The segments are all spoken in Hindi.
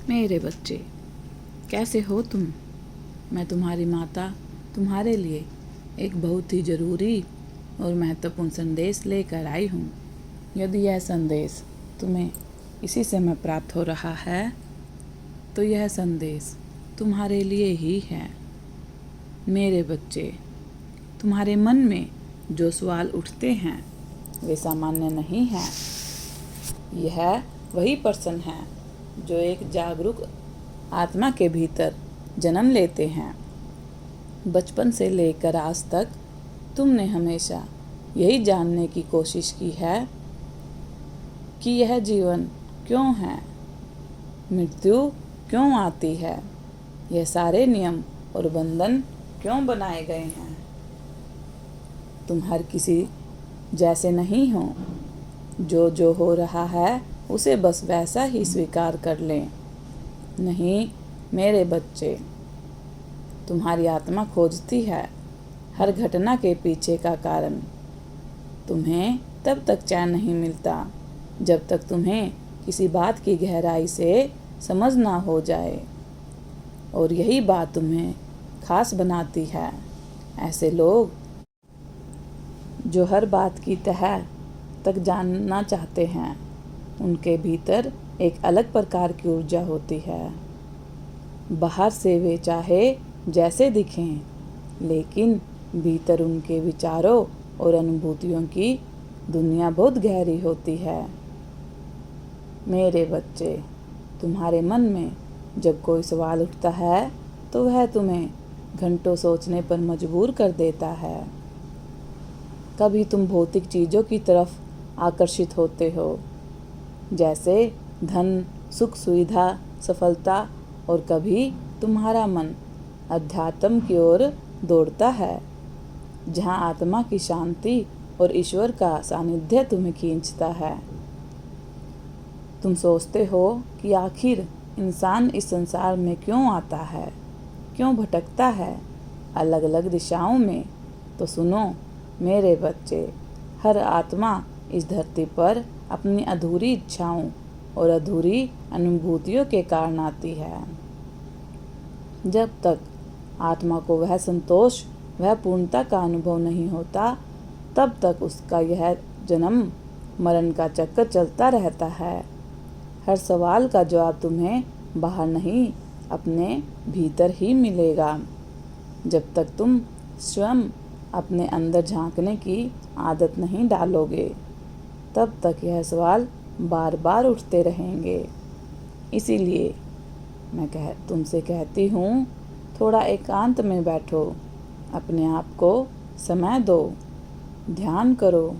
मेरे बच्चे, कैसे हो तुम? मैं तुम्हारी माता तुम्हारे लिए एक बहुत ही ज़रूरी और महत्वपूर्ण संदेश लेकर आई हूँ। यदि यह संदेश तुम्हें इसी समय प्राप्त हो रहा है तो यह संदेश तुम्हारे लिए ही है। मेरे बच्चे, तुम्हारे मन में जो सवाल उठते हैं वे सामान्य नहीं हैं। यह वही प्रश्न है जो एक जागरूक आत्मा के भीतर जन्म लेते हैं। बचपन से लेकर आज तक तुमने हमेशा यही जानने की कोशिश की है कि यह जीवन क्यों है, मृत्यु क्यों आती है, यह सारे नियम और बंधन क्यों बनाए गए हैं। तुम हर किसी जैसे नहीं हो। जो हो रहा है उसे बस वैसा ही स्वीकार कर लें। नहीं मेरे बच्चे, तुम्हारी आत्मा खोजती है हर घटना के पीछे का कारण। तुम्हें तब तक चैन नहीं मिलता जब तक तुम्हें किसी बात की गहराई से समझ ना हो जाए, और यही बात तुम्हें खास बनाती है। ऐसे लोग जो हर बात की तह तक जानना चाहते हैं, उनके भीतर एक अलग प्रकार की ऊर्जा होती है। बाहर से वे चाहे जैसे दिखें, लेकिन भीतर उनके विचारों और अनुभूतियों की दुनिया बहुत गहरी होती है। मेरे बच्चे, तुम्हारे मन में जब कोई सवाल उठता है तो वह तुम्हें घंटों सोचने पर मजबूर कर देता है। कभी तुम भौतिक चीज़ों की तरफ आकर्षित होते हो, जैसे धन, सुख, सुविधा, सफलता, और कभी तुम्हारा मन अध्यात्म की ओर दौड़ता है, जहाँ आत्मा की शांति और ईश्वर का सानिध्य तुम्हें खींचता है। तुम सोचते हो कि आखिर इंसान इस संसार में क्यों आता है, क्यों भटकता है अलग अलग दिशाओं में। तो सुनो मेरे बच्चे, हर आत्मा इस धरती पर अपनी अधूरी इच्छाओं और अधूरी अनुभूतियों के कारण आती है। जब तक आत्मा को वह संतोष, वह पूर्णता का अनुभव नहीं होता, तब तक उसका यह जन्म मरण का चक्कर चलता रहता है। हर सवाल का जवाब तुम्हें बाहर नहीं, अपने भीतर ही मिलेगा। जब तक तुम स्वयं अपने अंदर झांकने की आदत नहीं डालोगे, तब तक यह सवाल बार बार उठते रहेंगे। इसीलिए मैं तुमसे कहती हूँ, थोड़ा एकांत में बैठो, अपने आप को समय दो, ध्यान करो,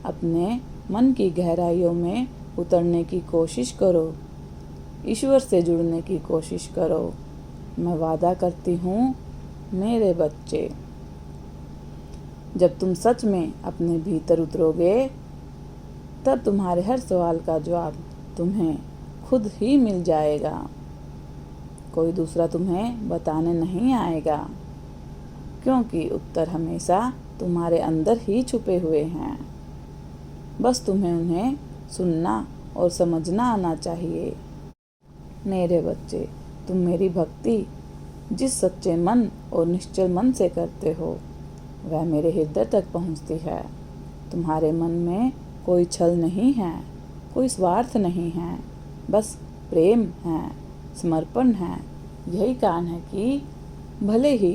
अपने मन की गहराइयों में उतरने की कोशिश करो, ईश्वर से जुड़ने की कोशिश करो। मैं वादा करती हूँ मेरे बच्चे, जब तुम सच में अपने भीतर उतरोगे, तब तुम्हारे हर सवाल का जवाब तुम्हें खुद ही मिल जाएगा। कोई दूसरा तुम्हें बताने नहीं आएगा, क्योंकि उत्तर हमेशा तुम्हारे अंदर ही छुपे हुए हैं। बस तुम्हें उन्हें सुनना और समझना आना चाहिए। मेरे बच्चे, तुम मेरी भक्ति जिस सच्चे मन और निश्चल मन से करते हो, वह मेरे हृदय तक पहुंचती है। तुम्हारे मन में कोई छल नहीं है, कोई स्वार्थ नहीं है, बस प्रेम है, समर्पण है। यही कारण है कि भले ही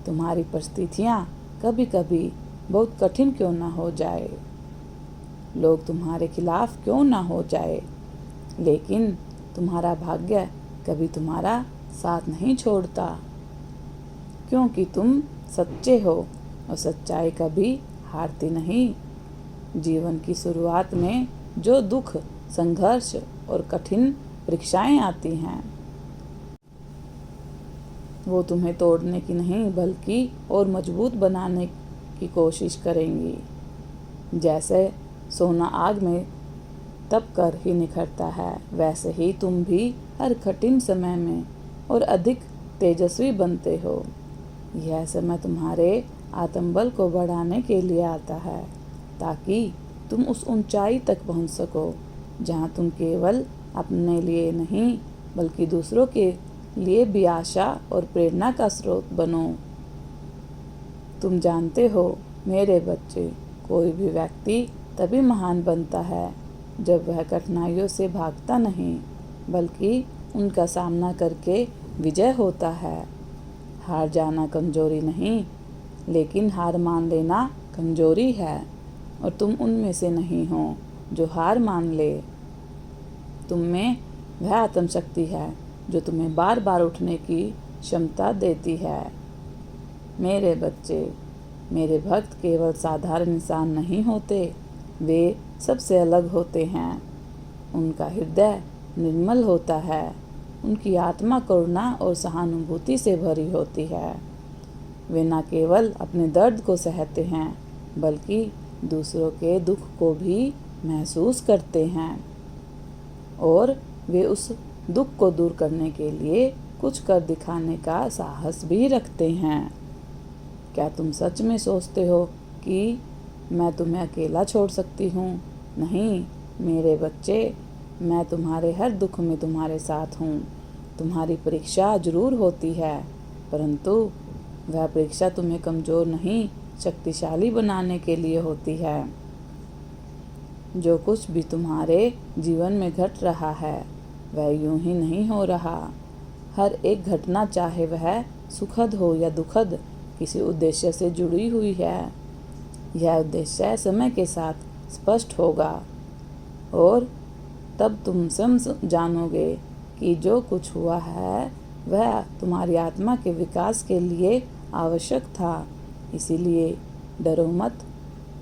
तुम्हारी परिस्थितियाँ कभी कभी बहुत कठिन क्यों ना हो जाए, लोग तुम्हारे खिलाफ क्यों ना हो जाए, लेकिन तुम्हारा भाग्य कभी तुम्हारा साथ नहीं छोड़ता, क्योंकि तुम सच्चे हो और सच्चाई कभी हारती नहीं। जीवन की शुरुआत में जो दुख, संघर्ष और कठिन परीक्षाएं आती हैं, वो तुम्हें तोड़ने की नहीं बल्कि और मजबूत बनाने की कोशिश करेंगी। जैसे सोना आग में तप कर ही निखरता है, वैसे ही तुम भी हर कठिन समय में और अधिक तेजस्वी बनते हो। यह समय तुम्हारे आत्मबल को बढ़ाने के लिए आता है, ताकि तुम उस ऊंचाई तक पहुंच सको जहां तुम केवल अपने लिए नहीं बल्कि दूसरों के लिए भी आशा और प्रेरणा का स्रोत बनो। तुम जानते हो मेरे बच्चे, कोई भी व्यक्ति तभी महान बनता है जब वह कठिनाइयों से भागता नहीं, बल्कि उनका सामना करके विजय होता है। हार जाना कमजोरी नहीं, लेकिन हार मान लेना कमजोरी है, और तुम उनमें से नहीं हो जो हार मान ले। तुम में वह आत्मशक्ति है जो तुम्हें बार बार उठने की क्षमता देती है। मेरे बच्चे, मेरे भक्त केवल साधारण इंसान नहीं होते, वे सबसे अलग होते हैं। उनका हृदय निर्मल होता है, उनकी आत्मा करुणा और सहानुभूति से भरी होती है। वे न केवल अपने दर्द को सहते हैं, बल्कि दूसरों के दुख को भी महसूस करते हैं, और वे उस दुख को दूर करने के लिए कुछ कर दिखाने का साहस भी रखते हैं। क्या तुम सच में सोचते हो कि मैं तुम्हें अकेला छोड़ सकती हूँ? नहीं मेरे बच्चे, मैं तुम्हारे हर दुख में तुम्हारे साथ हूँ। तुम्हारी परीक्षा जरूर होती है, परंतु वह परीक्षा तुम्हें कमजोर नहीं, शक्तिशाली बनाने के लिए होती है। जो कुछ भी तुम्हारे जीवन में घट रहा है वह यूं ही नहीं हो रहा। हर एक घटना, चाहे वह सुखद हो या दुखद, किसी उद्देश्य से जुड़ी हुई है। यह उद्देश्य समय के साथ स्पष्ट होगा, और तब तुम स्वयं जानोगे कि जो कुछ हुआ है वह तुम्हारी आत्मा के विकास के लिए आवश्यक था। इसीलिए डरो मत,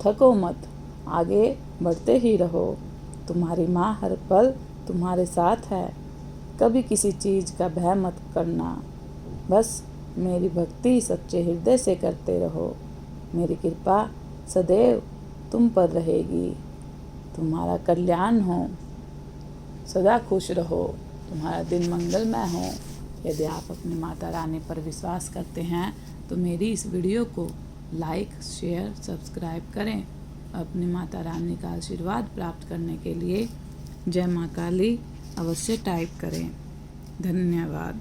थको मत, आगे बढ़ते ही रहो। तुम्हारी माँ हर पल तुम्हारे साथ है। कभी किसी चीज़ का भय मत करना, बस मेरी भक्ति सच्चे हृदय से करते रहो। मेरी कृपा सदैव तुम पर रहेगी। तुम्हारा कल्याण हो, सदा खुश रहो, तुम्हारा दिन मंगलमय हो। यदि आप अपनी माता रानी पर विश्वास करते हैं तो मेरी इस वीडियो को लाइक, शेयर, सब्सक्राइब करें। अपनी माता रानी का आशीर्वाद प्राप्त करने के लिए जय माँ काली अवश्य टाइप करें। धन्यवाद।